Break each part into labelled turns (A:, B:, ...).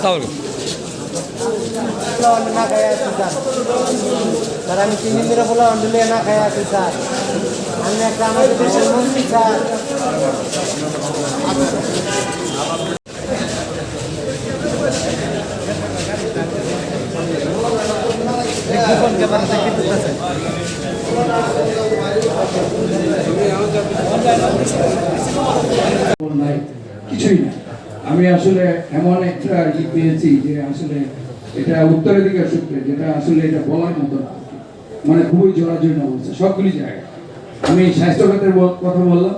A: না খাই আছি স্যার, স্যার আমি 3 দিন ধরে বলে অন্ডলে না খাই আছি স্যার। আমি একটা আমাদের দেশের মন্ত্রী স্যার।
B: কিছুই না। আমি আসলে এমন একটা পেয়েছি যে আসলে এটা উত্তরাধিকার সূত্রে, যেটা আসলে এটা বলার মতো না, মানে খুবই জোরাজোরি অবস্থা সবগুলি জায়গায়। আমি স্বাস্থ্যখাতের কথা বললাম,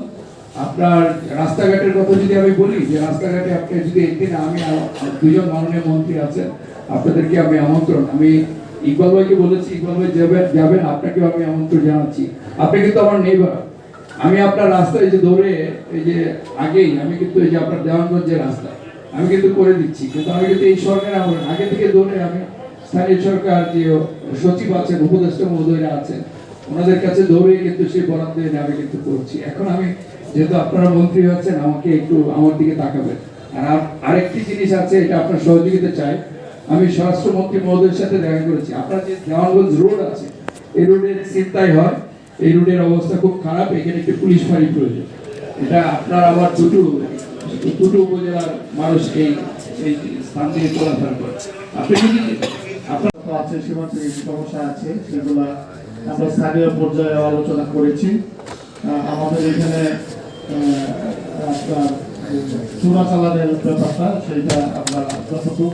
B: আপনার রাস্তাঘাটের কথা যদি আমি বলি, যে রাস্তাঘাটে আপনি যদি একদিন, আমি দুজন মাননীয় মন্ত্রী আছেন, আপনাদেরকে আমি আমন্ত্রণ, আমি ইকবাল ভাইকে বলেছি, ইকবাল ভাই যাবেন, আপনাকেও আমি আমন্ত্রণ জানাচ্ছি। আপনি কিন্তু আমার নেইবার। আমি আপনার রাস্তায় যে দৌড়ে, এই যে আগেই আমি কিন্তু এই যে আপনার দেওয়ানগঞ্জের রাস্তা আমি কিন্তু করে দিচ্ছি, কিন্তু আমি কিন্তু এই সরকার আমার আগে থেকে দৌড়ে আমি স্থানীয় সরকার যে সচিব আছেন, উপদেষ্টা মহোদয়রা আছেন, ওনাদের কাছে দৌড়ে কিন্তু সেই বরাদ্দ এনে আমি কিন্তু করছি। এখন আমি যেহেতু আপনারা মন্ত্রী হচ্ছেন, আমাকে একটু আমার দিকে তাকাবেন। আর আরেকটি জিনিস আছে, এটা আপনার সহযোগিতা চাই। আমি স্বরাষ্ট্রমন্ত্রী মহোদয়ের সাথে দেখা করেছি, আপনার যে দেওয়ানগঞ্জ রোড আছে, এই রোডের চিন্তাই হয়, এই রোডের অবস্থা খুব খারাপ, এখানে একটি পুলিশ ফাঁড়ি প্রয়োজন। এটা আপনার আমার দুটো উপজেলার মানুষ এই স্থান থেকে চলাফেরা করে। আপনি যদি আপনার
C: আছে সীমান্ত সমস্যা আছে, সেগুলো আমরা স্থানীয় পর্যায়ে আলোচনা করেছি। আমাদের এখানে আপনার চোরাচালানের ব্যাপারটা, সেটা আমরা যতটুকু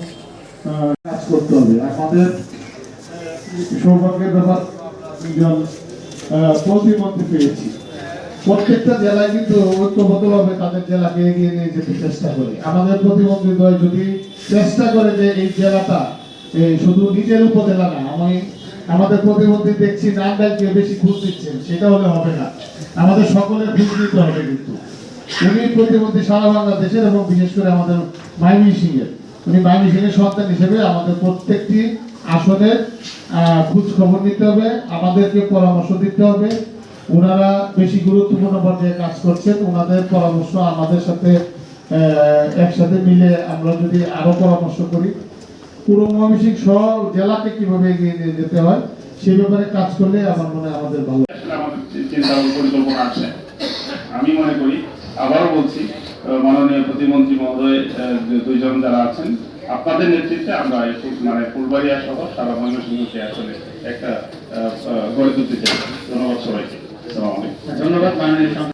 C: কাজ করতে হবে। আমাদের সৌভাগ্যের ব্যাপার, দুজন প্রতিমন্ত্রী পেয়েছি। প্রত্যেকটা জেলায় কিন্তু ঐক্যবদ্ধভাবে তাদের জেলাকে এগিয়ে নিয়ে যেতে চেষ্টা করে। আমাদের প্রতিমন্ত্রী দ্বয় যদি চেষ্টা করে যে এই জেলাটা শুধু নিজের উপজেলা না, আমাদের প্রতিমন্ত্রী দেখছি নান্দাইলকে বেশি ঘুষ দিচ্ছেন, সেটা হলে হবে না। আমাদের সকলের ঘুষ দিতে হবে। কিন্তু উনি প্রতিমন্ত্রী সারা বাংলাদেশের, এবং বিশেষ করে আমাদের ময়মনসিংহের, উনি ময়মনসিংহের সন্তান হিসেবে আমাদের প্রত্যেকটি আসনের খোঁজ খবর নিতে হবে, আমাদেরকে পরামর্শ দিতে হবে। ওনারা বেশি গুরুত্বপূর্ণ পর্যায়ে কাজ করছেন, ওনাদের পরামর্শ আমাদের সাথে একসাথে মিলে আমরা যদি আরো পরামর্শ করি, পুরো ময়মনসিংহ সহ জেলাকে কিভাবে এগিয়ে নিয়ে যেতে হয় সেই ব্যাপারে কাজ করলে আমার মনে হয় আমাদের ভালো।
D: আমাদের চিন্তা পরিকল্পনা আছে। আমি মনে করি, আবারও বলছি, মাননীয় প্রতিমন্ত্রী মহোদয় দুইজন যারা আছেন, আপনাদের নেতৃত্বে আমরা মানে ফুলবাড়িয়া সহ সারা ময়মনসিংহকে আসলে একটা গড়ে তুলতে চাই। ধন্যবাদ সবাইকে। ধন্যবাদ মাননীয়।